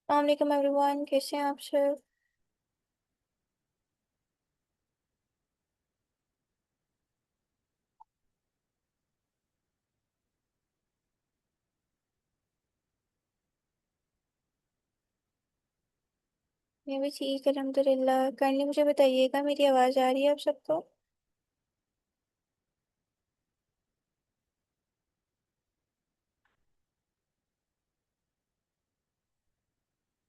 वालेकुम एवरीवन, कैसे हैं आप सब। मैं भी ठीक अल्हम्दुलिल्लाह। काइंडली मुझे बताइएगा, मेरी आवाज़ आ रही है आप सबको।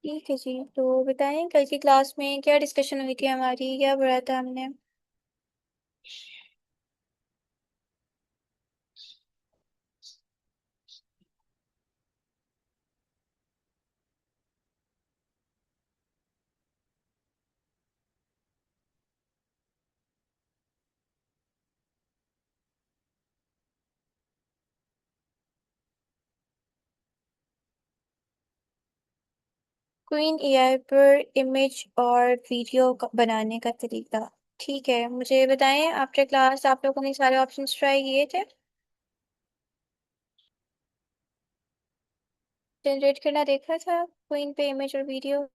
ठीक है जी, तो बताएं कल की क्लास में क्या डिस्कशन हुई थी हमारी, क्या पढ़ा था हमने। क्वीन एआई पर इमेज और वीडियो बनाने का तरीका। ठीक है, मुझे बताएं आफ्टर क्लास आप लोगों ने सारे ऑप्शंस ट्राई किए थे। जनरेट करना देखा था क्वीन पे इमेज और वीडियो।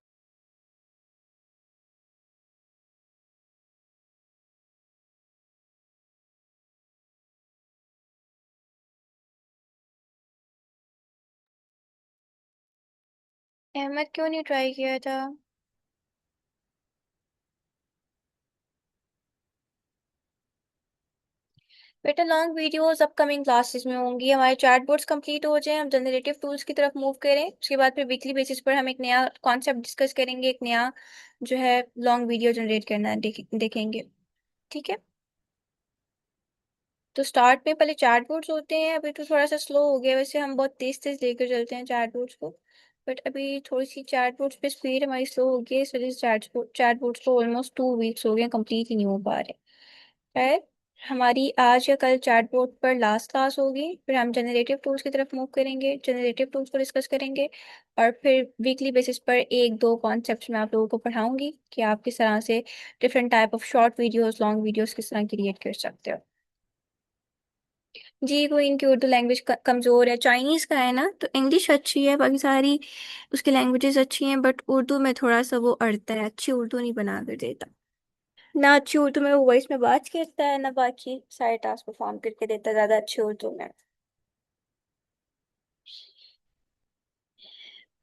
अहमद क्यों नहीं ट्राई किया था। बेटा लॉन्ग वीडियोस अपकमिंग क्लासेस में होंगी। हमारे चैट बोर्ड्स कंप्लीट हो जाएं, हम जनरेटिव टूल्स की तरफ मूव करें, उसके बाद फिर वीकली बेसिस पर हम एक नया कॉन्सेप्ट डिस्कस करेंगे, एक नया जो है लॉन्ग वीडियो जनरेट करना देखेंगे। ठीक है, तो स्टार्ट में पहले चैट बोर्ड्स होते हैं। अभी तो थोड़ा सा स्लो हो गया, वैसे हम बहुत तेज तेज लेकर चलते हैं चैट बोर्ड्स को, बट अभी थोड़ी सी चैट बोर्ड्स पे स्पीड हमारी स्लो हो गई है, इस वजह से चैट बोर्ड्स को ऑलमोस्ट 2 वीक्स हो गए, कंप्लीट ही नहीं हो पा रहे। शायद हमारी आज या कल चैटबॉट पर लास्ट क्लास होगी, फिर हम जनरेटिव टूल्स की तरफ मूव करेंगे, जनरेटिव टूल्स को डिस्कस करेंगे, और फिर वीकली बेसिस पर एक दो कॉन्सेप्ट्स मैं आप लोगों को पढ़ाऊंगी कि आप किस तरह से different type of short videos long videos किस तरह क्रिएट कर सकते हो। जी, कोई इनकी उर्दू लैंग्वेज कमज़ोर है, चाइनीज़ का है ना, तो इंग्लिश अच्छी है, बाकी सारी उसकी लैंग्वेजेस अच्छी हैं, बट उर्दू में थोड़ा सा वो अड़ता है, अच्छी उर्दू नहीं बना कर देता। ना अच्छी उर्दू में वो वॉइस में बात करता है, ना बाकी सारे टास्क परफॉर्म करके देता है ज्यादा अच्छी उर्दू में।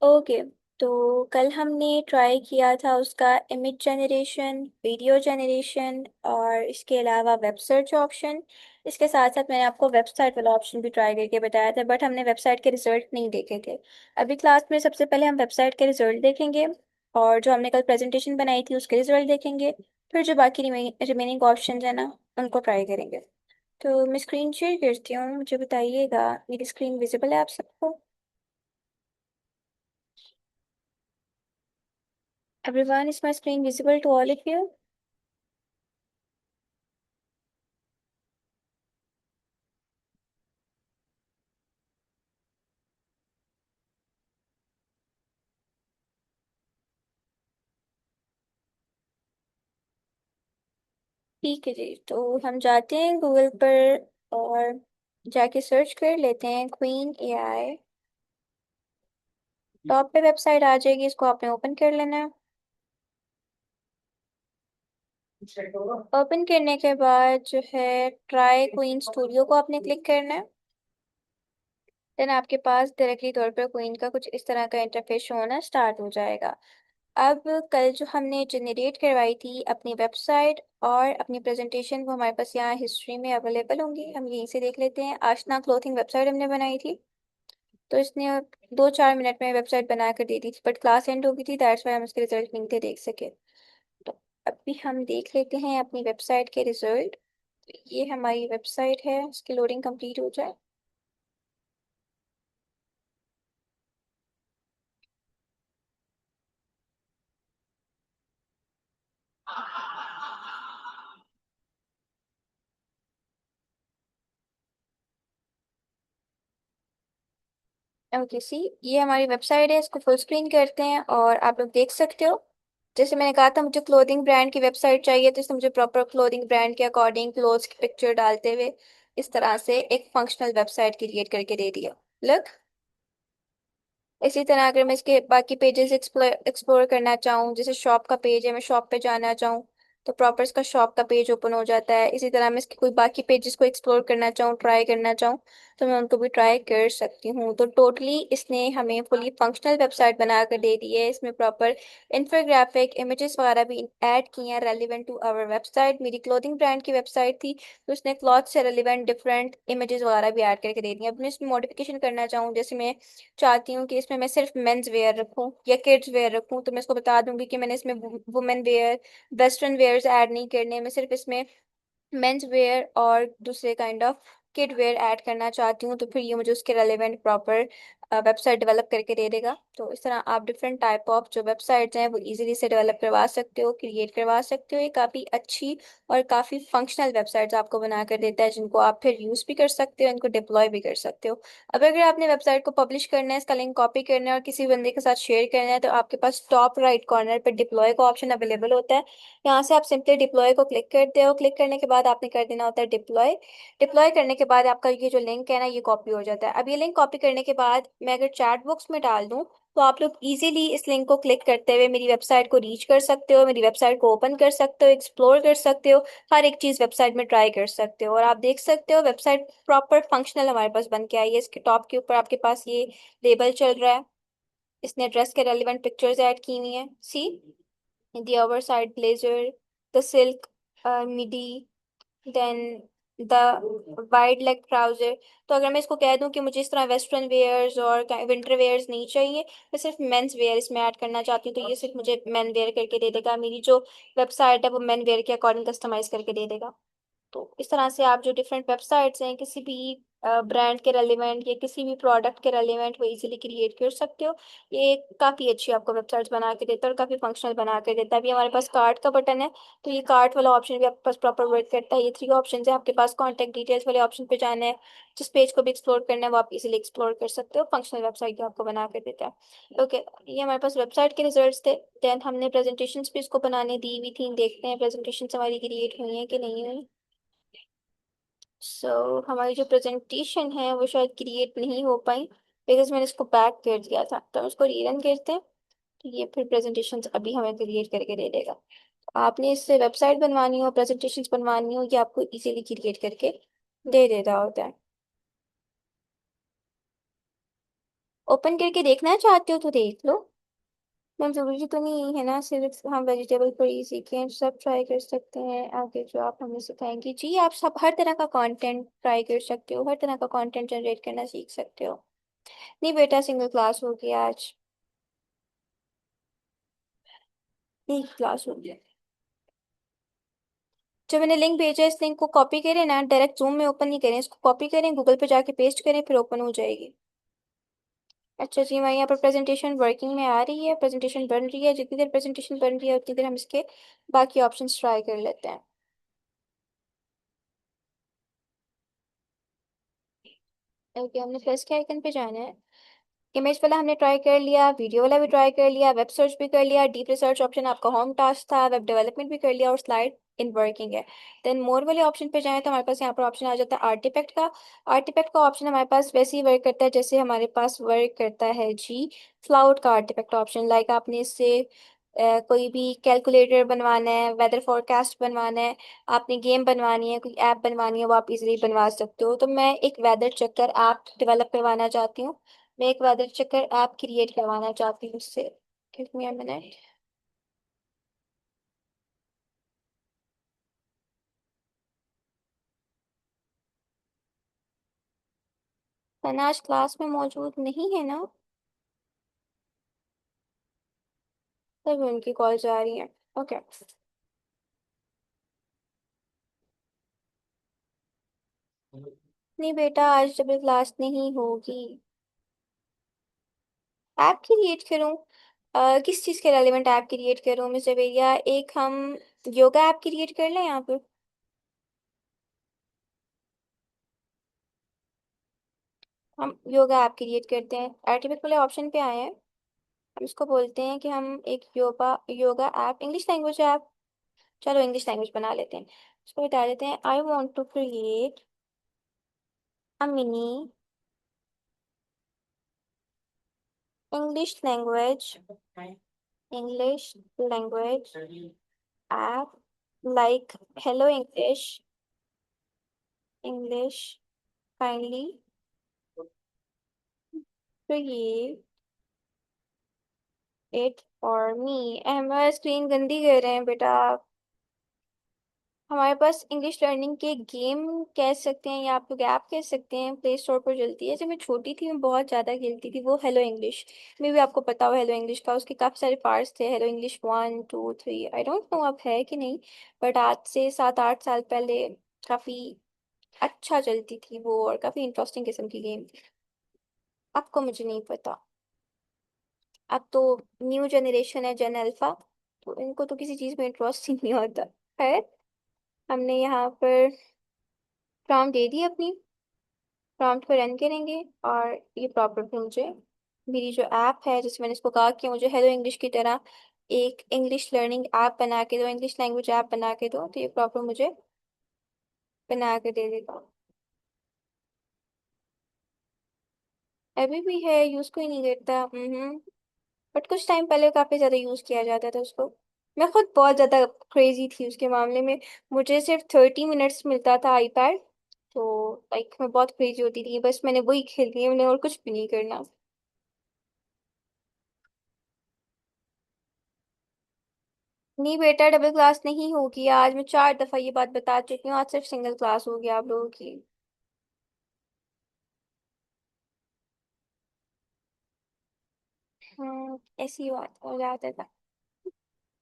ओके, तो कल हमने ट्राई किया था उसका इमेज जनरेशन, वीडियो जनरेशन, और इसके अलावा वेब सर्च ऑप्शन। इसके साथ साथ मैंने आपको वेबसाइट वाला ऑप्शन भी ट्राई करके बताया था, बट हमने वेबसाइट के रिजल्ट नहीं देखे थे। अभी क्लास में सबसे पहले हम वेबसाइट के रिजल्ट देखेंगे, और जो हमने कल प्रेजेंटेशन बनाई थी उसके रिजल्ट देखेंगे, फिर जो बाकी रिमेनिंग ऑप्शन है ना उनको ट्राई करेंगे। तो मैं स्क्रीन शेयर करती हूँ, मुझे बताइएगा मेरी स्क्रीन विजिबल है आप सबको। Everyone, is my screen visible to all of you. ठीक है जी, तो हम जाते हैं गूगल पर और जाके सर्च कर लेते हैं क्वीन एआई। टॉप पे वेबसाइट आ जाएगी, इसको आपने ओपन कर लेना है। ओपन करने के बाद जो है ट्राई क्वीन स्टूडियो को आपने क्लिक करना है। देन आपके पास डायरेक्टली तौर पर क्वीन का कुछ इस तरह का इंटरफेस शो होना स्टार्ट हो जाएगा। अब कल जो हमने जनरेट करवाई थी अपनी वेबसाइट और अपनी प्रेजेंटेशन, वो हमारे पास यहाँ हिस्ट्री में अवेलेबल होंगी, हम यहीं से देख लेते हैं। आशना क्लोथिंग वेबसाइट हमने बनाई थी, तो इसने 2-4 मिनट में वेबसाइट बना कर दे दी थी, बट क्लास एंड हो गई थी, दैट्स वाई हम उसके रिजल्ट नहीं थे देख सके। तो अभी हम देख लेते हैं अपनी वेबसाइट के रिजल्ट। ये हमारी वेबसाइट है, इसकी लोडिंग कंप्लीट हो जाए। ओके सी, ये हमारी वेबसाइट है, इसको फुल स्क्रीन करते हैं और आप लोग देख सकते हो। जैसे मैंने कहा था मुझे क्लोथिंग ब्रांड की वेबसाइट चाहिए, तो इसने मुझे प्रॉपर क्लोथिंग ब्रांड के अकॉर्डिंग क्लोथ्स की पिक्चर डालते हुए इस तरह से एक फंक्शनल वेबसाइट क्रिएट करके दे दिया। लुक, इसी तरह अगर मैं इसके बाकी पेजेस एक्सप्लोर करना चाहूँ, जैसे शॉप का पेज है, मैं शॉप पे जाना चाहूँ तो प्रॉपर इसका शॉप का पेज ओपन हो जाता है। इसी तरह मैं इसके कोई बाकी पेजेस को एक्सप्लोर करना चाहूँ, ट्राई करना चाहूँ तो मैं उनको भी ट्राई कर सकती हूँ। तो टोटली इसने हमें फुली फंक्शनल वेबसाइट बना कर दे दी है। इसमें प्रॉपर इंफोग्राफिक इमेजेस वगैरह भी ऐड किए हैं रेलिवेंट टू आवर वेबसाइट। मेरी क्लोथिंग ब्रांड की वेबसाइट थी तो उसने क्लॉथ से रेलिवेंट डिफरेंट इमेजेस वगैरह भी ऐड करके दे दी हैं। अब मैं इसमें मॉडिफिकेशन करना चाहूँ, जैसे मैं चाहती हूँ कि इसमें मैं सिर्फ मेंस वेयर रखूँ या किड्स वेयर रखूँ, तो मैं इसको बता दूंगी कि मैंने इसमें women wear, western wears add नहीं करने, मैं सिर्फ इसमें मेंस वेयर और दूसरे kind of kid wear add करना चाहती हूँ। तो फिर ये मुझे उसके रेलेवेंट प्रॉपर वेबसाइट डेवलप करके दे देगा। तो इस तरह आप डिफरेंट टाइप ऑफ जो वेबसाइट्स हैं वो इजीली से डेवलप करवा सकते हो, क्रिएट करवा सकते हो। ये काफ़ी अच्छी और काफ़ी फंक्शनल वेबसाइट्स आपको बना कर देता है, जिनको आप फिर यूज़ भी कर सकते हो, इनको डिप्लॉय भी कर सकते हो। अब अगर आपने वेबसाइट को पब्लिश करना है, इसका लिंक कॉपी करना है और किसी बंदे के साथ शेयर करना है, तो आपके पास टॉप राइट कॉर्नर पर डिप्लॉय का ऑप्शन अवेलेबल होता है। यहाँ से आप सिंपली डिप्लॉय को क्लिक करते हो। क्लिक करने के बाद आपने कर देना होता है डिप्लॉय। डिप्लॉय करने के बाद आपका ये जो लिंक है ना, ये कॉपी हो जाता है। अब ये लिंक कॉपी करने के बाद मैं अगर चैट बॉक्स में डाल दूँ तो आप लोग इजीली इस लिंक को क्लिक करते हुए मेरी वेबसाइट को रीच कर सकते हो, मेरी वेबसाइट को ओपन कर सकते हो, एक्सप्लोर कर सकते हो, हर एक चीज़ वेबसाइट में ट्राई कर सकते हो। और आप देख सकते हो वेबसाइट प्रॉपर फंक्शनल हमारे पास बन के आई है। इसके टॉप के ऊपर आपके पास ये लेबल चल रहा है, इसने ड्रेस के रेलिवेंट पिक्चर्स ऐड की हुई हैं। See the oversized blazer, the silk midi, then the wide leg trouser. तो अगर मैं इसको कह दूं कि मुझे इस तरह वेस्टर्न वेयर्स और विंटर वेयर्स नहीं चाहिए, मैं सिर्फ मेंस वेयर इसमें ऐड करना चाहती हूँ, तो ये सिर्फ मुझे मेन वेयर करके दे देगा। मेरी जो वेबसाइट है वो मेन वेयर के अकॉर्डिंग कस्टमाइज करके दे देगा। तो इस तरह से आप जो डिफरेंट वेबसाइट्स हैं किसी भी ब्रांड के रेलिवेंट या किसी भी प्रोडक्ट के रेलिवेंट वो इजीली क्रिएट कर सकते हो। ये काफ़ी अच्छी आपको वेबसाइट्स बना के देता है और काफ़ी फंक्शनल बना के देता है। अभी हमारे पास कार्ट का बटन है, तो ये कार्ट वाला ऑप्शन भी आपके पास प्रॉपर वर्क करता है। ये थ्री ऑप्शन है आपके पास, कॉन्टैक्ट डिटेल्स वाले ऑप्शन पे जाना है, जिस पेज को भी एक्सप्लोर करना है वो आप इजीली एक्सप्लोर कर सकते हो। फंक्शनल वेबसाइट आपको बना के देता है। ओके, ये हमारे पास वेबसाइट के रिजल्ट्स थे। देन हमने प्रेजेंटेशन भी इसको बनाने दी हुई थी, देखते हैं प्रेजेंटेशन हमारी क्रिएट हुई हैं कि नहीं हुई। हमारी जो प्रेजेंटेशन है वो शायद क्रिएट नहीं हो पाई बिकॉज मैंने इसको बैक कर दिया था। तो हम इसको रीरन करते हैं, तो ये फिर प्रेजेंटेशन अभी हमें क्रिएट करके दे देगा। तो आपने इससे वेबसाइट बनवानी हो, प्रेजेंटेशन बनवानी हो, ये आपको इजीली क्रिएट करके दे देता होता है। ओपन करके देखना चाहते हो तो देख लो। मैम जरूरी तो नहीं है ना सिर्फ हम वेजिटेबल पर ही सीखें, सब ट्राई कर सकते हैं आगे जो आप हमें सिखाएंगी। जी, आप सब हर तरह का कंटेंट ट्राई कर सकते हो, हर तरह का कंटेंट जनरेट करना सीख सकते हो। नहीं बेटा, सिंगल क्लास होगी आज, एक क्लास होगी। जो मैंने लिंक भेजा है इस लिंक को कॉपी करें ना, डायरेक्ट जूम में ओपन नहीं करें, इसको कॉपी करें, गूगल पे जाके पेस्ट करें, फिर ओपन हो जाएगी। अच्छा जी, मैं यहाँ पर प्रेजेंटेशन वर्किंग में आ रही है, प्रेजेंटेशन बन रही है। जितनी देर प्रेजेंटेशन बन रही है उतनी देर हम इसके बाकी ऑप्शंस ट्राई कर लेते हैं। ओके, हमने प्लस के आइकन पे जाना है। इमेज वाला हमने ट्राई कर लिया, वीडियो वाला भी ट्राई कर लिया, वेब सर्च भी कर लिया, डीप रिसर्च ऑप्शन आपका होम टास्क था, वेब डेवलपमेंट भी कर लिया और स्लाइड इन वर्किंग है। देन मोर वाले ऑप्शन पे जाएं तो हमारे पास यहाँ पर ऑप्शन आ जाता है आर्टिफैक्ट का। आर्टिफैक्ट का ऑप्शन हमारे पास वैसे ही वर्क करता है जैसे हमारे पास वर्क करता है जी क्लाउड का आर्टिफैक्ट ऑप्शन। लाइक आपने इससे कोई भी कैलकुलेटर बनवाना है, वेदर फोरकास्ट बनवाना है, आपने गेम बनवानी है, कोई ऐप बनवानी है, वो आप इजीली बनवा सकते हो। तो मैं एक वेदर चेकर ऐप डेवलप करवाना चाहती हूँ, मैं एक वेदर चेकर ऐप क्रिएट करवाना चाहती हूँ उससे। Give me a minute. Tanaz class में मौजूद नहीं है ना, तभी उनकी कॉल जा रही है। ओके। नहीं बेटा, आज डबल क्लास नहीं होगी। ऐप क्रिएट करूँ? किस चीज़ के रेलिवेंट ऐप क्रिएट करूँ मिस्टर भैया? एक हम योगा ऐप क्रिएट कर लें यहाँ पे। हम योगा ऐप क्रिएट करते हैं, आर्टिफिक वाले ऑप्शन पे आए हैं। हम इसको बोलते हैं कि हम एक yoga yoga app, English language app, चलो इंग्लिश लैंग्वेज बना लेते हैं। इसको बता देते हैं I want to create a mini English language, English language app like hello English, English kindly create it for me. हमारा स्क्रीन गंदी कर रहे हैं बेटा आप। हमारे पास इंग्लिश लर्निंग के गेम कह सकते हैं या आप लोग ऐप कह सकते हैं, प्ले स्टोर पर चलती है। जब मैं छोटी थी मैं बहुत ज़्यादा खेलती थी वो हेलो इंग्लिश। में भी आपको पता हो हेलो इंग्लिश का, उसके काफ़ी सारे पार्ट्स थे, hello English 1 2 3। I don't know अब है कि नहीं, बट आज से 7 8 साल पहले काफ़ी अच्छा चलती थी वो और काफ़ी इंटरेस्टिंग किस्म की गेम थी। आपको मुझे नहीं पता। अब तो न्यू जनरेशन है, जेन अल्फा, तो इनको तो किसी चीज़ में इंटरेस्ट ही नहीं होता है। हमने यहाँ पर प्रॉम्प्ट दे दी अपनी, प्रॉम्प्ट को रन करेंगे और ये प्रॉपर फिर मुझे मेरी जो ऐप है जिसमें मैंने इसको कहा कि मुझे हेलो इंग्लिश की तरह एक इंग्लिश लर्निंग ऐप बना के दो, इंग्लिश लैंग्वेज ऐप बना के दो, तो ये प्रॉपर मुझे बना के दे देगा। अभी भी है, यूज़ कोई नहीं करता। बट कुछ टाइम पहले काफ़ी ज़्यादा यूज़ किया जाता था उसको। मैं खुद बहुत ज़्यादा क्रेजी थी उसके मामले में। मुझे सिर्फ 30 मिनट्स मिलता था आईपैड, तो लाइक मैं बहुत क्रेजी होती थी, बस मैंने वही खेलनी है, मैंने और कुछ भी नहीं करना। नहीं बेटा, डबल क्लास नहीं होगी आज, मैं 4 दफा ये बात बता चुकी हूँ, आज सिर्फ सिंगल क्लास होगी आप लोगों की। ऐसी ही बात हो जाता था।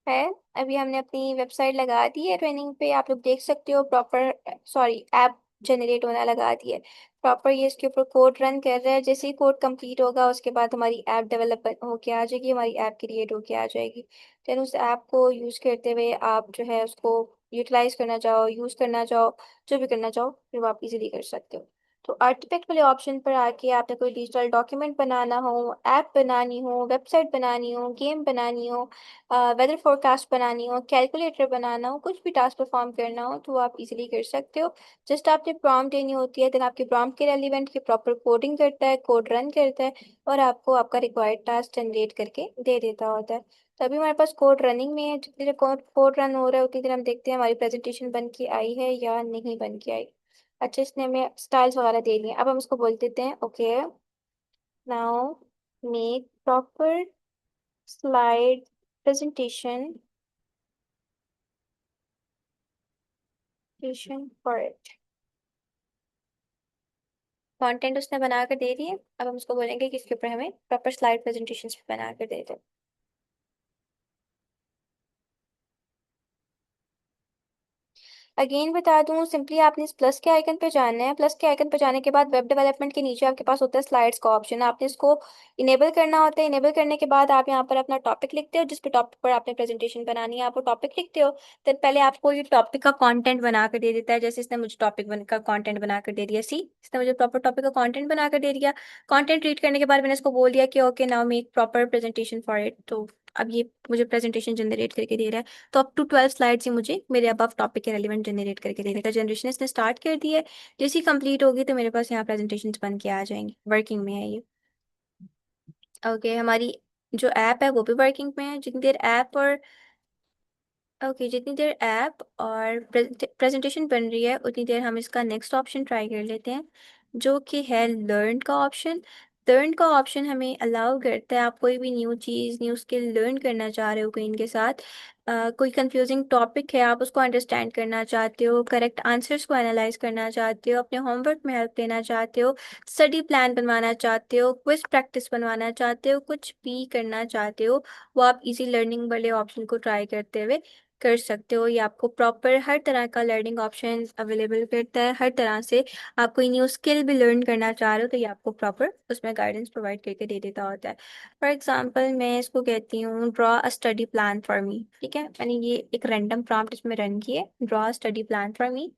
है, अभी हमने अपनी वेबसाइट लगा दी है ट्रेनिंग पे, आप लोग देख सकते हो प्रॉपर, सॉरी ऐप जनरेट होना लगा दी है प्रॉपर। ये इसके ऊपर कोड रन कर रहा है, जैसे ही कोड कंप्लीट होगा उसके बाद हमारी ऐप डेवलप होके आ जाएगी, हमारी ऐप क्रिएट होके आ जाएगी। देन उस ऐप को यूज़ करते हुए आप जो है उसको यूटिलाइज करना चाहो, यूज़ करना चाहो, जो भी करना चाहो फिर वो आप इजीली कर सकते हो। तो आर्टिफैक्ट वाले ऑप्शन पर आके आपने कोई डिजिटल डॉक्यूमेंट बनाना हो, ऐप बनानी हो, वेबसाइट बनानी हो, गेम बनानी हो, वेदर फोरकास्ट बनानी हो, कैलकुलेटर बनाना हो, कुछ भी टास्क परफॉर्म करना हो तो वो आप इजीली कर सकते हो। जस्ट आपने प्रॉम्प्ट देनी होती है, देन आपके प्रॉम्प्ट के रेलिवेंट की प्रॉपर कोडिंग करता है, कोड रन करता है और आपको आपका रिक्वायर्ड टास्क जनरेट करके दे देता होता है। तो अभी हमारे पास कोड रनिंग में है, जितनी देर कोड रन हो रहा है उतनी देर हम देखते हैं हमारी प्रेजेंटेशन बन के आई है या नहीं बन के आई। अच्छा, इसने हमें स्टाइल्स वगैरह दे लिए, अब हम उसको बोल देते हैं okay now make proper slide presentation for it. Content उसने बना कर दे दिए, अब हम उसको बोलेंगे कि इसके ऊपर हमें प्रॉपर स्लाइड प्रेजेंटेशन बना कर दे दे। अगेन बता दूं, सिंपली आपने इस प्लस के आइकन पे जाना है, प्लस के आइकन पे जाने के बाद वेब डेवलपमेंट के नीचे आपके पास होता है स्लाइड्स का ऑप्शन, आपने इसको इनेबल करना होता है। इनेबल करने के बाद आप यहाँ पर अपना टॉपिक लिखते हो, जिस पे टॉपिक पर आपने प्रेजेंटेशन बनानी है आप वो टॉपिक लिखते हो। तो पहले आपको ये टॉपिक का कंटेंट बना कर दे देता है, जैसे इसने मुझे का कंटेंट बना कर दे दिया। सी, इसने मुझे प्रॉपर टॉपिक का कंटेंट बना कर दे दिया। कंटेंट रीड करने के बाद मैंने इसको बोल दिया कि okay now make proper presentation for it, तो अब ये मुझे प्रेजेंटेशन जनरेट करके दे रहा है। तो अप टू 12 स्लाइड्स ही मुझे मेरे अब टॉपिक के रेलिवेंट जनरेट करके देने का जनरेशन इसने स्टार्ट कर दी है। जैसी कंप्लीट होगी तो मेरे पास यहाँ प्रेजेंटेशन बन के आ जाएंगी, वर्किंग में है ये। ओके, हमारी जो ऐप है वो भी वर्किंग में है। जितनी देर ऐप और ओके जितनी देर ऐप और प्रेजेंटेशन बन रही है उतनी देर हम इसका नेक्स्ट ऑप्शन ट्राई कर लेते हैं, जो कि है लर्न का ऑप्शन। लर्न का ऑप्शन हमें अलाउ करता है, आप कोई भी न्यू चीज़ न्यू स्किल लर्न करना चाह रहे हो कोई इनके साथ, कोई कंफ्यूजिंग टॉपिक है आप उसको अंडरस्टैंड करना चाहते हो, करेक्ट आंसर्स को एनालाइज करना चाहते हो, अपने होमवर्क में हेल्प लेना चाहते हो, स्टडी प्लान बनवाना चाहते हो, क्विज प्रैक्टिस बनवाना चाहते हो, कुछ भी करना चाहते हो, वो आप इजी लर्निंग वाले ऑप्शन को ट्राई करते हुए कर सकते हो। ये आपको प्रॉपर हर तरह का लर्निंग ऑप्शन अवेलेबल करता है, हर तरह से आप कोई न्यू स्किल भी लर्न करना चाह रहे हो तो ये आपको प्रॉपर उसमें गाइडेंस प्रोवाइड करके दे देता होता है। फॉर एग्जांपल मैं इसको कहती हूँ draw a study plan for me, ठीक है, मैंने ये एक रैंडम प्रॉम्प्ट इसमें रन किया, draw a study plan for me.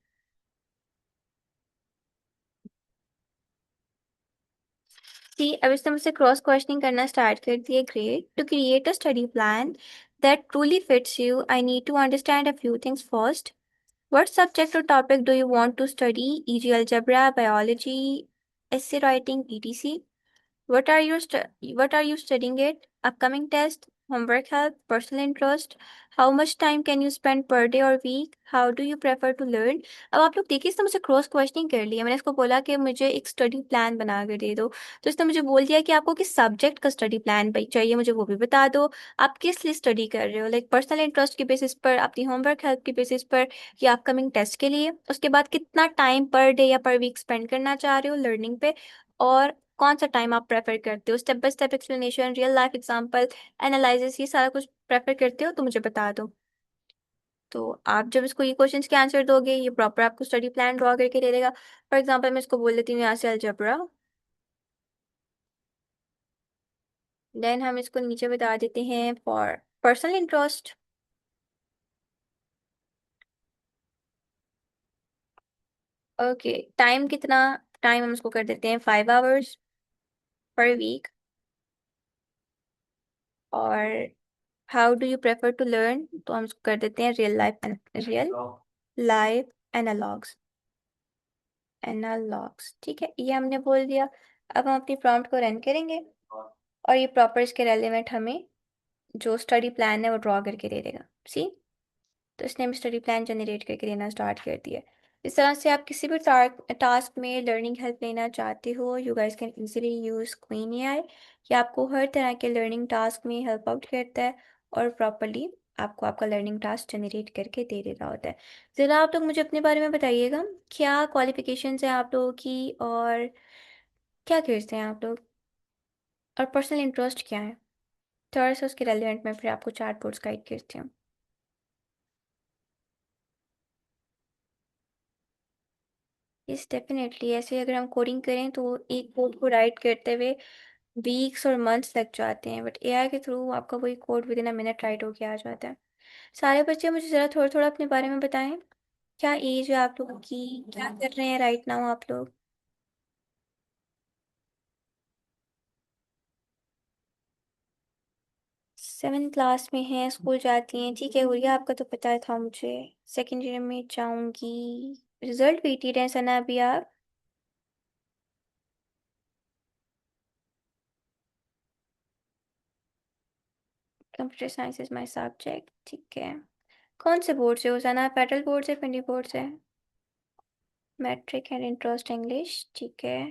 See, अब इसने मुझसे क्रॉस क्वेश्चनिंग करना स्टार्ट कर दिया। Great, to create a study plan that truly fits you, I need to understand a few things first. What subject or topic do you want to study, e.g., algebra, biology, essay writing, etc.? What are you what are you studying it? Upcoming test, homework help, personal interest? How much time can you spend per day or week? How do you prefer to learn? अब आप लोग देखिए, इसने मुझसे cross questioning कर लिया। मैंने इसको बोला कि मुझे एक स्टडी प्लान बना कर दे दो, तो इसने मुझे बोल दिया कि आपको किस सब्जेक्ट का स्टडी प्लान चाहिए, मुझे वो भी बता दो। आप किस लिए स्टडी कर रहे हो, लाइक पर्सनल इंटरेस्ट के बेसिस पर, अपनी होमवर्क हेल्प के बेसिस पर, या अपकमिंग टेस्ट के लिए? उसके बाद कितना टाइम पर डे या पर वीक स्पेंड करना चाह रहे हो लर्निंग पे, और कौन सा टाइम आप प्रेफर करते हो? Step by step explanation, real life example, analysis, ये सारा कुछ प्रेफर करते हो तो मुझे बता दो। तो आप जब इसको ये क्वेश्चंस के आंसर दोगे, ये प्रॉपर आपको स्टडी प्लान ड्रॉ करके दे देगा। फॉर एग्जांपल मैं इसको बोल देती हूँ यहाँ से अलजेब्रा, देन हम इसको नीचे बता देते हैं for personal interest. Okay, time कितना? टाइम हम इसको कर देते हैं 5 आवर्स पर वीक। और how do you prefer to learn, तो हम इसको कर देते हैं रियल लाइफ एनालॉग्स। एनालॉग्स, ठीक है, ये हमने बोल दिया। अब हम अपनी प्रॉम्प्ट को रन करेंगे और ये प्रॉपर इसके रेलिवेंट हमें जो स्टडी प्लान है वो ड्रॉ करके दे देगा। सी, तो इसने हमें स्टडी प्लान जनरेट करके देना स्टार्ट कर दिया। इस तरह से आप किसी भी टास्क में लर्निंग हेल्प लेना चाहते हो, you guys can easily use queen AI. ये आपको हर तरह के लर्निंग टास्क में हेल्प आउट करता है और प्रॉपरली आपको आपका लर्निंग टास्क जनरेट करके दे देता होता है। ज़रा आप लोग मुझे अपने बारे में बताइएगा, क्या क्वालिफिकेशंस हैं आप लोगों की, और क्या करते हैं आप लोग, और पर्सनल इंटरेस्ट क्या है? थोड़ा सा उसके रेलिवेंट में फिर आपको चार्ट बोर्ड्स गाइड करती हूँ। यस डेफिनेटली, ऐसे अगर हम कोडिंग करें तो एक कोड को राइट करते हुए वीक्स और मंथ्स लग जाते हैं, बट एआई के थ्रू आपका वही code with in a minute right होके आ जाता है। सारे बच्चे मुझे ज़रा थोड़ा थोड़ा अपने बारे में बताएं। क्या एज है आप लोगों की, क्या कर रहे हैं राइट नाउ आप लोग? 7th क्लास में हैं, स्कूल जाती हैं, ठीक है। गुड़िया आपका तो पता था मुझे, सेकेंड ईयर में जाऊंगी। रिजल्ट वेटेड है सना अभी आप? Computer science is my subject, ठीक है। कौन से बोर्ड से हो सना, फेडरल बोर्ड से, पिंडी बोर्ड से? मैट्रिक एंड इंट्रोस्ट इंग्लिश, ठीक है।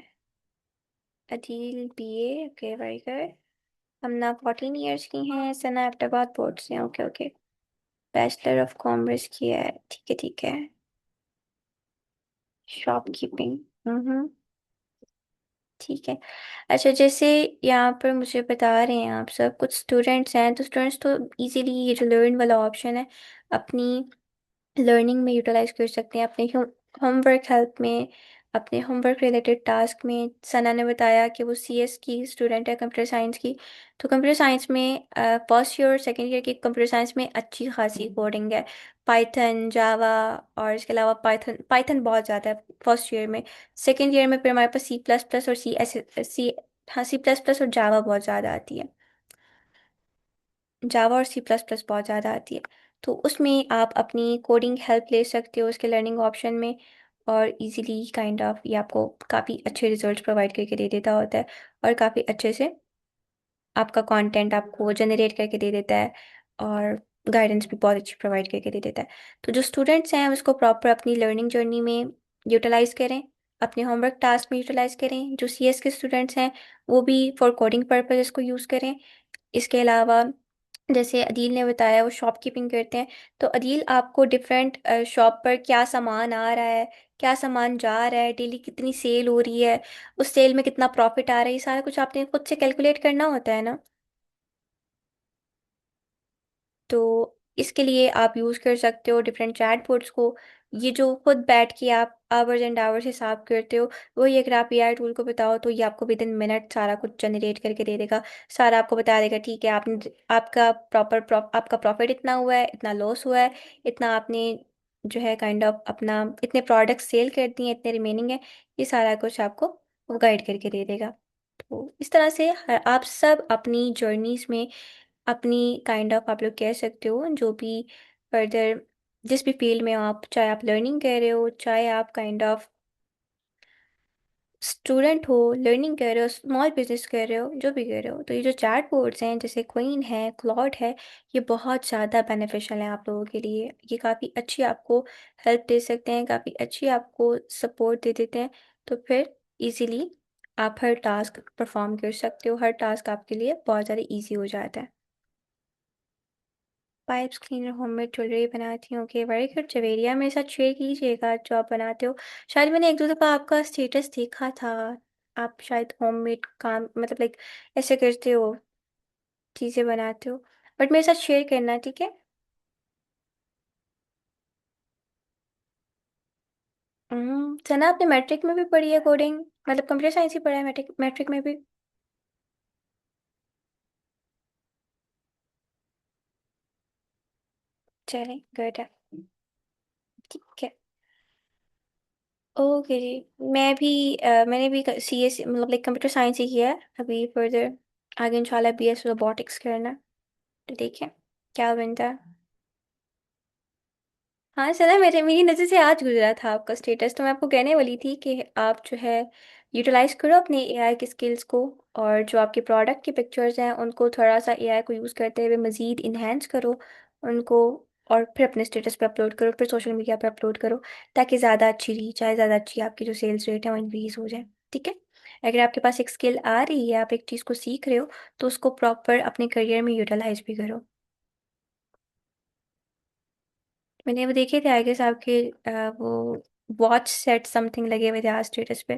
Adeel BA, okay very good. हम ना 14 ईयर्स की हैं, सना अहमदाबाद बोर्ड से, okay okay. Bachelor of commerce किया है, ठीक है ठीक है। शॉपकीपिंग, हम्म, ठीक है। अच्छा, जैसे यहाँ पर मुझे बता रहे हैं आप सब कुछ स्टूडेंट्स हैं, तो स्टूडेंट्स तो इजीली ये जो लर्न वाला ऑप्शन है अपनी लर्निंग में यूटिलाइज कर सकते हैं, अपने होमवर्क हेल्प में, अपने होमवर्क रिलेटेड टास्क में। सना ने बताया कि वो सीएस की स्टूडेंट है, कंप्यूटर साइंस की। तो कंप्यूटर साइंस में फर्स्ट ईयर और सेकेंड ईयर की कंप्यूटर साइंस में अच्छी खासी कोडिंग है, पाइथन, जावा, और इसके अलावा पाइथन पाइथन बहुत ज़्यादा है फर्स्ट ईयर में। सेकेंड ईयर में फिर हमारे पास सी प्लस प्लस और सी, हाँ, सी प्लस प्लस और जावा बहुत ज़्यादा आती है। जावा और सी प्लस प्लस बहुत ज़्यादा आती है। तो उसमें आप अपनी कोडिंग हेल्प ले सकते हो उसके लर्निंग ऑप्शन में, और इजीली काइंड ऑफ ये आपको काफ़ी अच्छे रिजल्ट्स प्रोवाइड करके दे देता होता है, और काफ़ी अच्छे से आपका कंटेंट आपको जनरेट करके दे देता है, और गाइडेंस भी बहुत अच्छी प्रोवाइड करके दे देता है। तो जो स्टूडेंट्स हैं उसको प्रॉपर अपनी लर्निंग जर्नी में यूटिलाइज करें, अपने होमवर्क टास्क में यूटिलाइज करें। जो सीएस के स्टूडेंट्स हैं वो भी फॉर कोडिंग पर्पज इसको यूज़ करें। इसके अलावा जैसे अदील ने बताया वो शॉपकीपिंग करते हैं, तो अदील आपको डिफरेंट शॉप पर क्या सामान आ रहा है, क्या सामान जा रहा है, डेली कितनी सेल हो रही है, उस सेल में कितना प्रॉफिट आ रहा है, ये सारा कुछ आपने खुद से कैलकुलेट करना होता है ना। तो इसके लिए आप यूज़ कर सकते हो डिफरेंट चैट बोर्ड्स को। ये जो खुद बैठ के आप आवर्स एंड आवर्स हिसाब करते हो, वही अगर आप एआई टूल को बताओ तो ये आपको विद इन मिनट सारा कुछ जनरेट करके दे देगा। सारा आपको बता देगा, ठीक है आपने आपका आपका प्रॉफिट इतना हुआ है, इतना लॉस हुआ है, इतना आपने जो है काइंड ऑफ अपना इतने प्रोडक्ट सेल कर दिए, इतने रिमेनिंग है, ये सारा कुछ आपको वो गाइड करके दे देगा। तो इस तरह से आप सब अपनी जर्नीज में, अपनी काइंड ऑफ आप लोग कह सकते हो जो भी फर्दर जिस भी फील्ड में हो आप, चाहे आप लर्निंग कर रहे हो, चाहे आप काइंड ऑफ स्टूडेंट हो, लर्निंग कर रहे हो, स्मॉल बिजनेस कर रहे हो, जो भी कर रहे हो, तो ये जो चैट बोर्ड्स हैं जैसे क्वीन है, क्लॉड है, ये बहुत ज़्यादा बेनिफिशियल है आप लोगों के लिए। ये काफ़ी अच्छी आपको हेल्प दे सकते हैं, काफ़ी अच्छी आपको सपोर्ट दे देते हैं। तो फिर इजीली आप हर टास्क परफॉर्म कर सकते हो, हर टास्क आपके लिए बहुत ज़्यादा इजी हो जाता है। पाइप्स क्लीनर, होममेड ज्वेलरी बनाती हूँ, ओके वेरी गुड। जवेरिया मेरे साथ शेयर कीजिएगा जो आप बनाते हो। शायद मैंने एक दो दफ़ा आपका स्टेटस देखा था। आप शायद होममेड काम मतलब लाइक ऐसे करते हो, चीज़ें बनाते हो, बट मेरे साथ शेयर करना, ठीक है। सना आपने मैट्रिक में भी पढ़ी है कोडिंग, मतलब कंप्यूटर साइंस ही पढ़ा है मैट्रिक मैट्रिक में भी? चलें, गुड है। ठीक है। ओके जी। मैं भी मैंने भी सी एस मतलब लाइक कंप्यूटर साइंस ही किया है। अभी फर्दर आगे इंशाल्लाह बी एस रोबोटिक्स करना है। तो देखिए क्या बनता है। हाँ सना, मेरी नज़र से आज गुजरा था आपका स्टेटस, तो मैं आपको कहने वाली थी कि आप जो है यूटिलाइज करो अपने एआई की स्किल्स को, और जो आपके प्रोडक्ट की पिक्चर्स हैं उनको थोड़ा सा एआई को यूज़ करते हुए मज़ीद इन्हेंस करो उनको, और फिर अपने स्टेटस पे अपलोड करो, फिर सोशल मीडिया पे अपलोड करो, ताकि ज़्यादा अच्छी रीच आए, ज़्यादा अच्छी आपकी जो सेल्स रेट है वो इंक्रीज़ हो जाए। ठीक है। अगर आपके पास एक स्किल आ रही है, आप एक चीज़ को सीख रहे हो, तो उसको प्रॉपर अपने करियर में यूटिलाइज भी करो। मैंने वो देखे थे आगे साहब के वो वॉच सेट समथिंग लगे हुए थे आज स्टेटस पे।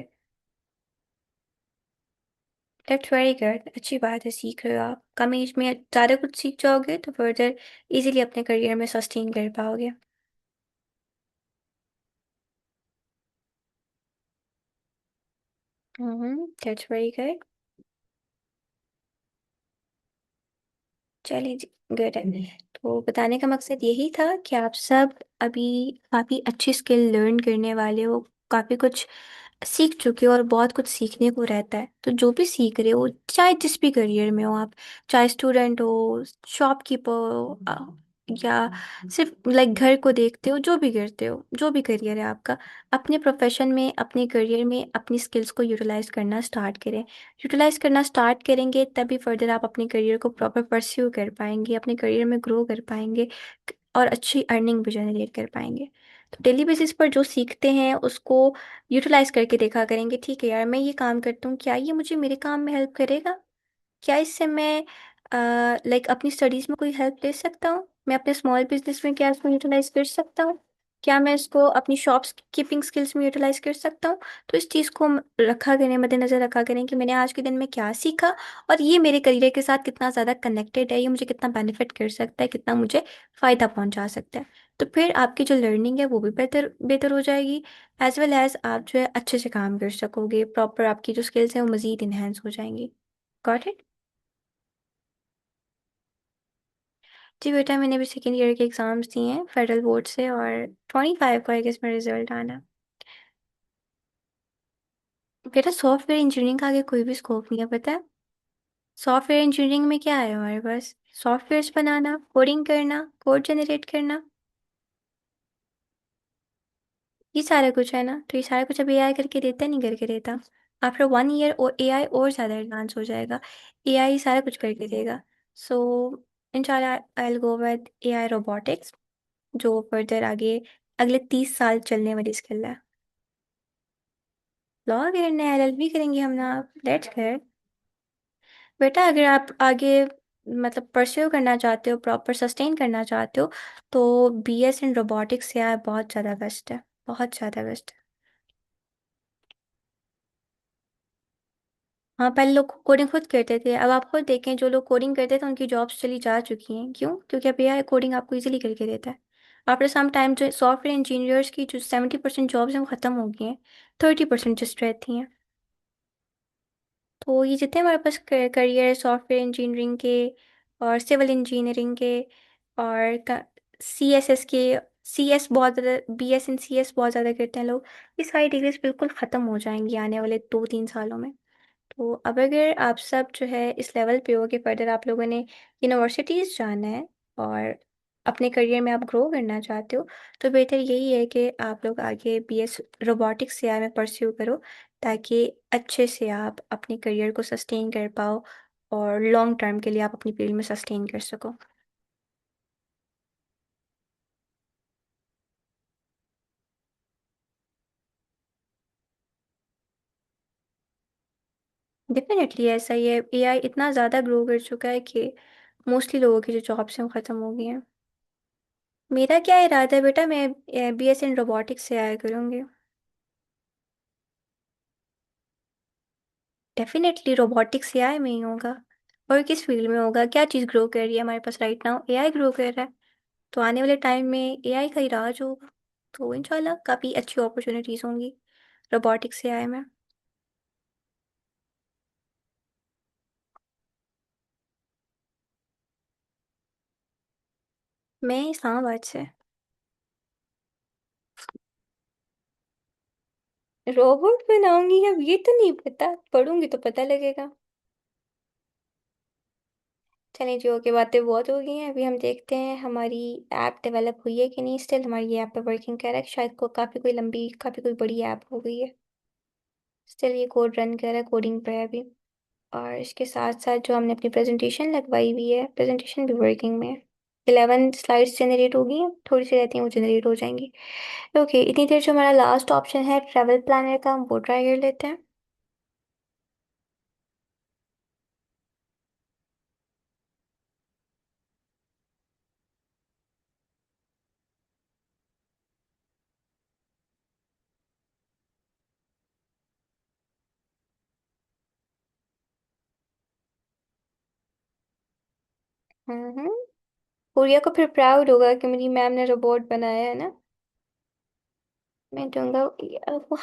दैट्स वेरी गुड, अच्छी बात है, सीख रहे हो आप। कम एज में ज़्यादा कुछ सीख जाओगे तो फर्दर इजीली अपने करियर में सस्टेन कर पाओगे। That's very good. चलिए जी, गुड है। तो बताने का मकसद यही था कि आप सब अभी काफ़ी अच्छी स्किल लर्न करने वाले हो, काफ़ी कुछ सीख चुके हो और बहुत कुछ सीखने को रहता है। तो जो भी सीख रहे हो, चाहे जिस भी करियर में हो आप, चाहे स्टूडेंट हो, शॉपकीपर हो, या सिर्फ लाइक घर को देखते हो, जो भी करते हो, जो भी करियर है आपका, अपने प्रोफेशन में, अपने करियर में अपनी स्किल्स को यूटिलाइज करना स्टार्ट करें। यूटिलाइज करना स्टार्ट करेंगे तभी फर्दर आप अपने करियर को प्रॉपर परस्यू कर पाएंगे, अपने करियर में ग्रो कर पाएंगे, और अच्छी अर्निंग भी जनरेट कर पाएंगे। तो डेली बेसिस पर जो सीखते हैं उसको यूटिलाइज करके देखा करेंगे, ठीक है यार मैं ये काम करता हूँ, क्या ये मुझे मेरे काम में हेल्प करेगा, क्या इससे मैं लाइक अपनी स्टडीज़ में कोई हेल्प ले सकता हूँ, मैं अपने स्मॉल बिजनेस में क्या इसको यूटिलाइज कर सकता हूँ, क्या मैं इसको अपनी शॉप्स कीपिंग स्किल्स में यूटिलाइज कर सकता हूँ। तो इस चीज़ को रखा करें, मद्देनज़र रखा करें कि मैंने आज के दिन में क्या सीखा, और ये मेरे करियर के साथ कितना ज़्यादा कनेक्टेड है, ये मुझे कितना बेनिफिट कर सकता है, कितना मुझे फ़ायदा पहुंचा सकता है। तो फिर आपकी जो लर्निंग है वो भी बेहतर बेहतर हो जाएगी, एज वेल एज आप जो है अच्छे से काम कर सकोगे, प्रॉपर आपकी जो स्किल्स हैं वो मज़ीद इन्हेंस हो जाएंगी। Got it. जी बेटा, मैंने अभी सेकेंड ईयर के एग्ज़ाम्स दिए हैं फेडरल बोर्ड से, और 25 को आई गेस में रिजल्ट आना है। बेटा सॉफ्टवेयर इंजीनियरिंग का आगे कोई भी स्कोप नहीं है, पता है। सॉफ्टवेयर इंजीनियरिंग में क्या है हमारे पास? सॉफ्टवेयर्स बनाना, कोडिंग करना, कोड जनरेट करना, ये सारा कुछ है ना। तो ये सारा कुछ अभी एआई करके देता है, नहीं करके देता। आफ्टर 1 ईयर और एआई और ज़्यादा एडवांस हो जाएगा, एआई सारा कुछ करके देगा। सो इंशाल्लाह I will go with AI robotics, जो फर्दर आगे अगले 30 साल चलने वाली स्किल है। लॉ करना है, एलएलबी करेंगे हम ना। लेट्स कर बेटा, अगर आप आगे मतलब परस्यू करना चाहते हो, प्रॉपर सस्टेन करना चाहते हो, तो बीएस इन रोबोटिक्स से यार बहुत ज़्यादा बेस्ट है, बहुत ज़्यादा बेस्ट है। हाँ, पहले लोग कोडिंग खुद करते थे, अब आप खुद देखें जो लोग कोडिंग करते थे उनकी जॉब्स चली जा चुकी हैं। क्यों? क्योंकि अब एआई कोडिंग आपको इजीली करके देता है। आफ्टर सम टाइम जो सॉफ्टवेयर इंजीनियर्स की जो 70% जॉब्स हैं वो ख़त्म हो गई हैं, 30% जस्ट रहती हैं। तो ये जितने हमारे पास करियर है सॉफ्टवेयर इंजीनियरिंग के, और सिविल इंजीनियरिंग के, और सी एस एस के, सी एस बहुत ज़्यादा, बी एस इन सी एस बहुत ज़्यादा करते हैं लोग, ये सारी डिग्रीज बिल्कुल ख़त्म हो जाएंगी आने वाले 2-3 सालों में। तो अब अगर आप सब जो है इस लेवल पे हो कि फर्दर आप लोगों ने यूनिवर्सिटीज़ जाना है, और अपने करियर में आप ग्रो करना चाहते हो, तो बेहतर यही है कि आप लोग आगे बीएस रोबोटिक्स से में परस्यू करो, ताकि अच्छे से आप अपने करियर को सस्टेन कर पाओ और लॉन्ग टर्म के लिए आप अपनी फील्ड में सस्टेन कर सको। डेफिनेटली ऐसा ही है, एआई इतना ज़्यादा ग्रो कर चुका है कि मोस्टली लोगों की जो जॉब्स हैं वो ख़त्म हो गई हैं। मेरा क्या इरादा है बेटा, मैं बीएससी इन रोबोटिक्स से आया करूँगी। डेफिनेटली रोबोटिक्स एआई में ही होगा। और किस फील्ड में होगा, क्या चीज़ ग्रो कर रही है हमारे पास राइट नाउ, एआई ग्रो कर रहा है। तो आने वाले टाइम में एआई का ही राज होगा। तो इंशाल्लाह काफ़ी अच्छी अपॉर्चुनिटीज़ होंगी रोबोटिक्स एआई में। मैं इस्लामाबाद से। रोबोट बनाऊंगी अब ये तो नहीं पता, पढ़ूंगी तो पता लगेगा। चलिए जी, ओके, बातें बहुत हो गई हैं। अभी हम देखते हैं हमारी ऐप डेवलप हुई है कि नहीं। स्टिल हमारी ये ऐप पे वर्किंग कर रहा है, शायद को काफ़ी कोई लंबी, काफ़ी कोई बड़ी ऐप हो गई है। स्टिल ये कोड रन कर रहा है, कोडिंग पे है अभी। और इसके साथ साथ जो हमने अपनी प्रेजेंटेशन लगवाई हुई है, प्रेजेंटेशन भी वर्किंग में है। 11 स्लाइड्स जनरेट होगी हैं, थोड़ी सी रहती हैं वो जनरेट हो जाएंगी। ओके, इतनी देर जो हमारा लास्ट ऑप्शन है ट्रैवल प्लानर का, हम वो ट्राई कर लेते हैं। हम्म। गुड़िया को फिर प्राउड होगा कि मेरी मैम ने रोबोट बनाया है ना। मैं ढूंगा,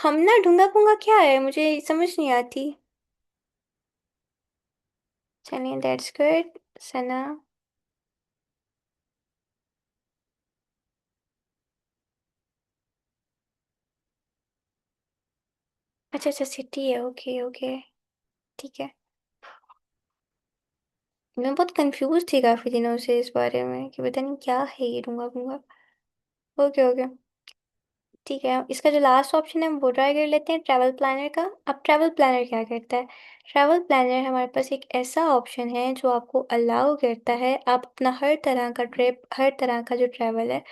हम ना ढूंगा पूंगा क्या है, मुझे समझ नहीं आती। चलिए, दैट्स गुड। सना। अच्छा अच्छा, सिटी है, ओके ओके। ठीक है। मैं बहुत कंफ्यूज थी काफी दिनों से इस बारे में कि पता नहीं क्या है ये ढूंगा पूंगा। Okay okay. ठीक है, इसका जो लास्ट ऑप्शन है हम वो ट्राई कर लेते हैं, ट्रैवल प्लानर का। अब ट्रैवल प्लानर क्या करता है? ट्रैवल प्लानर हमारे पास एक ऐसा ऑप्शन है जो आपको अलाउ करता है आप अपना हर तरह का ट्रिप, हर तरह का जो ट्रैवल है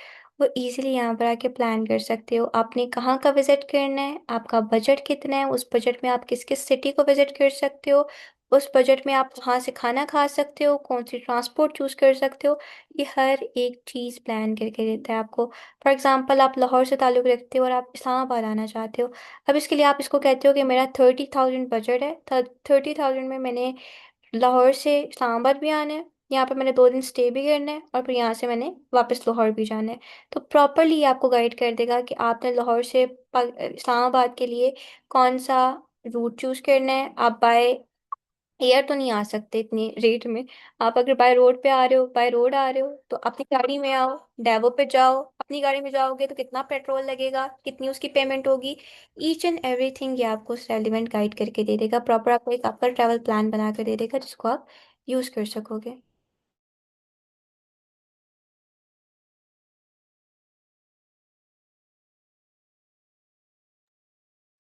वो इजीली यहाँ पर आके प्लान कर सकते हो। आपने कहाँ का विजिट करना है, आपका बजट कितना है, उस बजट में आप किस किस सिटी को विजिट कर सकते हो, उस बजट में आप कहाँ से खाना खा सकते हो, कौन सी ट्रांसपोर्ट चूज कर सकते हो, ये हर एक चीज़ प्लान करके देता है आपको। फॉर एग्जाम्पल, आप लाहौर से ताल्लुक़ रखते हो और आप इस्लामाबाद आना चाहते हो। अब इसके लिए आप इसको कहते हो कि मेरा 30,000 बजट है, 30,000 में मैंने लाहौर से इस्लामाबाद भी आना है, यहाँ पर मैंने 2 दिन स्टे भी करना है और फिर यहाँ से मैंने वापस लाहौर भी जाना है। तो प्रॉपरली ये आपको गाइड कर देगा कि आपने लाहौर से इस्लामाबाद के लिए कौन सा रूट चूज करना है। आप बाय एयर तो नहीं आ सकते इतनी रेट में। आप अगर बाय रोड पे आ रहे हो, बाय रोड आ रहे हो, तो अपनी गाड़ी में आओ, डेवो पे जाओ। अपनी गाड़ी में जाओगे तो कितना पेट्रोल लगेगा, कितनी उसकी पेमेंट होगी, ईच एंड एवरीथिंग ये आपको रेलिवेंट गाइड करके दे देगा। प्रॉपर आपको एक आपका ट्रैवल प्लान बना कर दे देगा जिसको आप यूज कर सकोगे।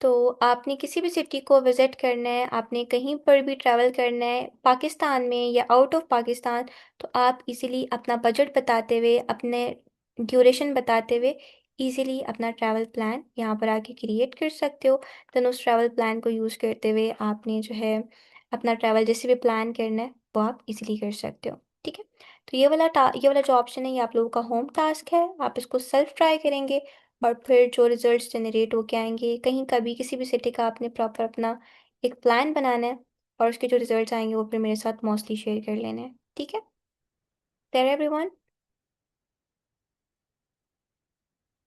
तो आपने किसी भी सिटी को विजिट करना है, आपने कहीं पर भी ट्रैवल करना है पाकिस्तान में या आउट ऑफ पाकिस्तान, तो आप इजीली अपना बजट बताते हुए, अपने ड्यूरेशन बताते हुए इजीली अपना ट्रैवल प्लान यहाँ पर आके क्रिएट कर सकते हो। देन उस ट्रैवल प्लान को यूज़ करते हुए आपने जो है अपना ट्रैवल जैसे भी प्लान करना है वो आप इजीली कर सकते हो। ठीक है। तो ये वाला जो ऑप्शन है ये आप लोगों का होम टास्क है, आप इसको सेल्फ ट्राई करेंगे और फिर जो रिजल्ट्स जनरेट होके आएंगे, कहीं का भी किसी भी सिटी का आपने प्रॉपर अपना एक प्लान बनाना है और उसके जो रिजल्ट्स आएंगे वो फिर मेरे साथ मोस्टली शेयर कर लेने हैं। ठीक है। There everyone.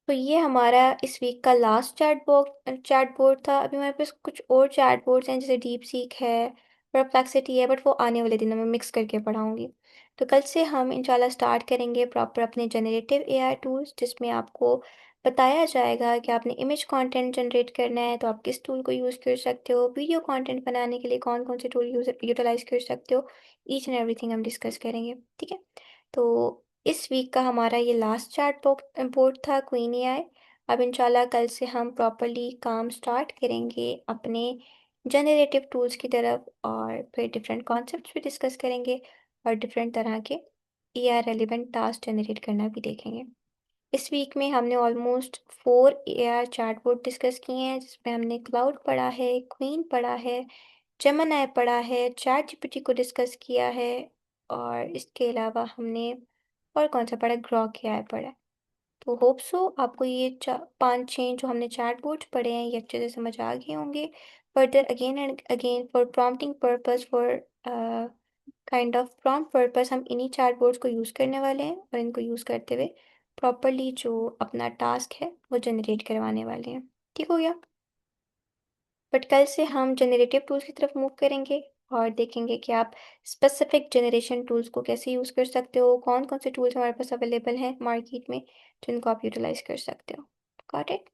तो ये हमारा इस वीक का लास्ट चैट बोर्ड था। अभी हमारे पास कुछ और चैट बोर्ड्स हैं जैसे डीप सीक है, परप्लेक्सिटी है, बट वो आने वाले दिनों में मिक्स करके पढ़ाऊंगी। तो कल से हम इंशाल्लाह स्टार्ट करेंगे प्रॉपर अपने जनरेटिव एआई टूल्स, जिसमें आपको बताया जाएगा कि आपने इमेज कंटेंट जनरेट करना है तो आप किस टूल को यूज़ कर सकते हो, वीडियो कंटेंट बनाने के लिए कौन कौन से टूल यूटिलाइज कर सकते हो। ईच एंड एवरीथिंग हम डिस्कस करेंगे। ठीक है। तो इस वीक का हमारा ये लास्ट चैट बोर्ड था, क्वीन एआई। अब इंशाल्लाह कल से हम प्रॉपरली काम स्टार्ट करेंगे अपने जनरेटिव टूल्स की तरफ, और फिर डिफरेंट कॉन्सेप्ट्स भी डिस्कस करेंगे और डिफरेंट तरह के एआई रेलिवेंट टास्क जनरेट करना भी देखेंगे। इस वीक में हमने ऑलमोस्ट 4 एआई चैटबॉट डिस्कस किए हैं, जिसमें हमने क्लाउड पढ़ा है, क्वीन पढ़ा है, जेमिनी पढ़ा है, चैट जीपीटी को डिस्कस किया है, और इसके अलावा हमने और कौन सा पढ़ा, ग्रॉक एआई पढ़ा है। तो होप सो आपको ये 5-6 जो हमने चैट बोर्ड्स पढ़े हैं ये अच्छे से समझ आ गए होंगे। Further again and again for prompting purpose, for kind of prompt purpose, हम इन्हीं चैट बोर्ड्स को यूज़ करने वाले हैं और इनको यूज़ करते हुए प्रॉपरली जो अपना टास्क है वो जनरेट करवाने वाले हैं। ठीक हो गया। बट कल से हम जनरेटिव टूल्स की तरफ मूव करेंगे और देखेंगे कि आप स्पेसिफिक जनरेशन टूल्स को कैसे यूज़ कर सकते हो, कौन कौन से टूल्स हमारे पास अवेलेबल हैं मार्केट में जिनको आप यूटिलाइज कर सकते हो। Got it.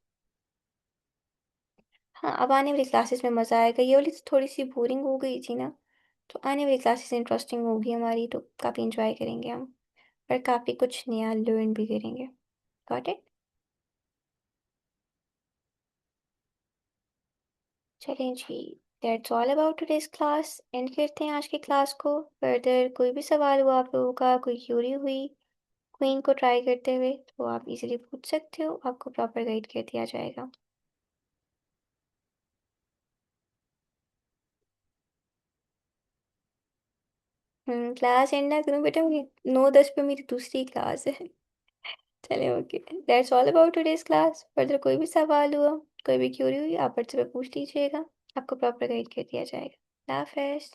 हाँ, अब आने वाली क्लासेस में मज़ा आएगा। ये वाली तो थोड़ी सी बोरिंग हो गई थी ना, तो आने वाली क्लासेस इंटरेस्टिंग होगी हमारी, तो काफ़ी इंजॉय करेंगे हम और काफ़ी कुछ नया लर्न भी करेंगे। Got it. चलें जी, that's all about today's class. End करते हैं आज की क्लास को। फर्दर कोई भी सवाल हुआ आप लोगों का, कोई क्यूरी हुई क्वीन को ट्राई करते हुए, तो आप इजीली पूछ सकते हो, आपको प्रॉपर गाइड कर दिया जाएगा। क्लास एंड ना करूँ बेटा, मेरी 9-10 पे मेरी दूसरी क्लास है। चले, okay, that's all about today's class. Further कोई भी सवाल हुआ, कोई भी क्यूरी हुई, आप व्हाट्सएप पे पूछ लीजिएगा, आपको प्रॉपर गाइड कर दिया जाएगा। अल्लाह हाफ़िज़।